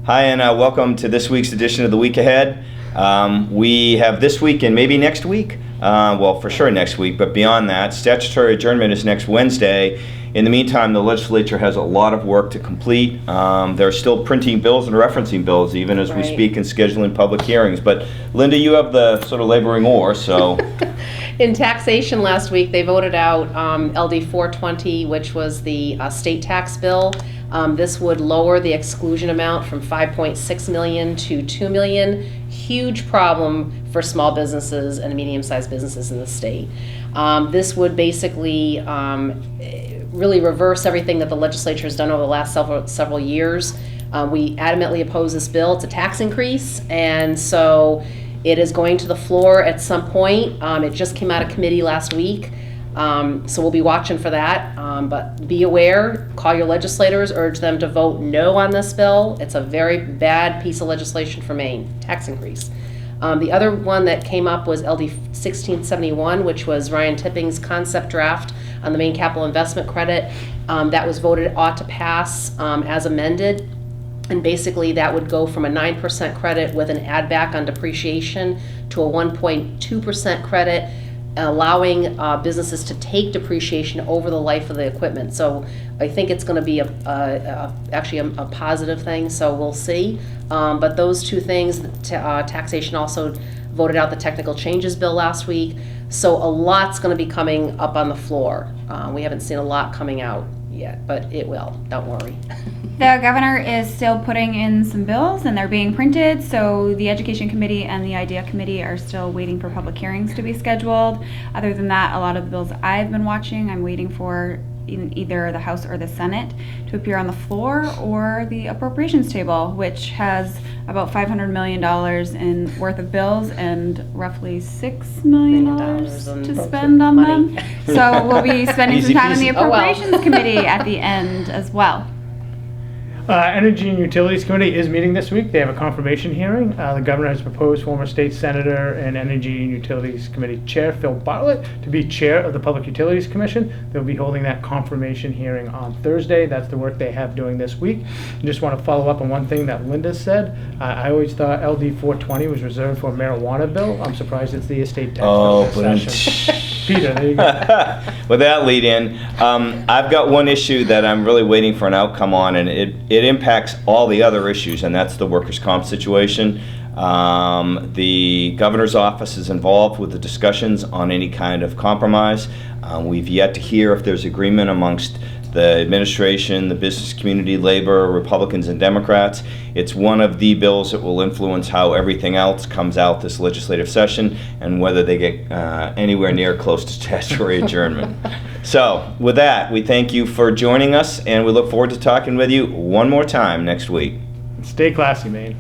Hi, and welcome to this week's edition of The Week Ahead. We have this week and maybe next week, well, for sure next week, but beyond that, statutory adjournment is next Wednesday. In the meantime, the legislature has a lot of work to complete. They're still printing bills and referencing bills, even as we speak, and scheduling public hearings. But Linda, you have the sort of laboring oar, so... In taxation last week, they voted out LD 420, which was the state tax bill. This would lower the exclusion amount from 5.6 million to 2 million. Huge problem for small businesses and medium-sized businesses in the state. This would basically really reverse everything that the legislature has done over the last several years. We adamantly oppose this bill. It's a tax increase, and so it is going to the floor at some point. It just came out of committee last week, so we'll be watching for that. But be aware, call your legislators, urge them to vote no on this bill. It's a very bad piece of legislation for Maine, tax increase. The other one that came up was LD 1671, which was Ryan Tipping's concept draft on the Maine Capital Investment Credit. That was voted ought to pass as amended. And basically that would go from a 9% credit with an add back on depreciation to a 1.2% credit, allowing businesses to take depreciation over the life of the equipment. So I think it's going to be actually a positive thing, so we'll see. But those two things, taxation also voted out the technical changes bill last week. So a lot's going to be coming up on the floor. We haven't seen a lot coming out yet, but it will, don't worry. The governor is still putting in some bills and they're being printed, so the Education Committee and the IDEA Committee are still waiting for public hearings to be scheduled. Other than that, a lot of the bills I've been watching, I'm waiting for either the House or the Senate to appear on the floor or the appropriations table, which has about $500 million in worth of bills and roughly $6 million to spend on them. So we'll be spending some time in the Appropriations Committee at the end as well. Energy and Utilities Committee is meeting this week. They have a confirmation hearing. The governor has proposed former state senator and Energy and Utilities Committee Chair Phil Bartlett to be chair of the Public Utilities Commission. They'll be holding that confirmation hearing on Thursday. That's the work they have doing this week. I just want to follow up on one thing that Linda said. I always thought LD 420 was reserved for a marijuana bill. I'm surprised it's the estate tax bill this session. Peter, there you go. With that lead in, I've got one issue that I'm really waiting for an outcome on, and it impacts all the other issues, and that's the workers' comp situation. The governor's office is involved with the discussions on any kind of compromise. We've yet to hear if there's agreement amongst the administration, the business community, labor, Republicans, and Democrats. It's one of the bills that will influence how everything else comes out this legislative session and whether they get anywhere near close to statutory adjournment. So, with that, we thank you for joining us, and we look forward to talking with you one more time next week. Stay classy, Maine.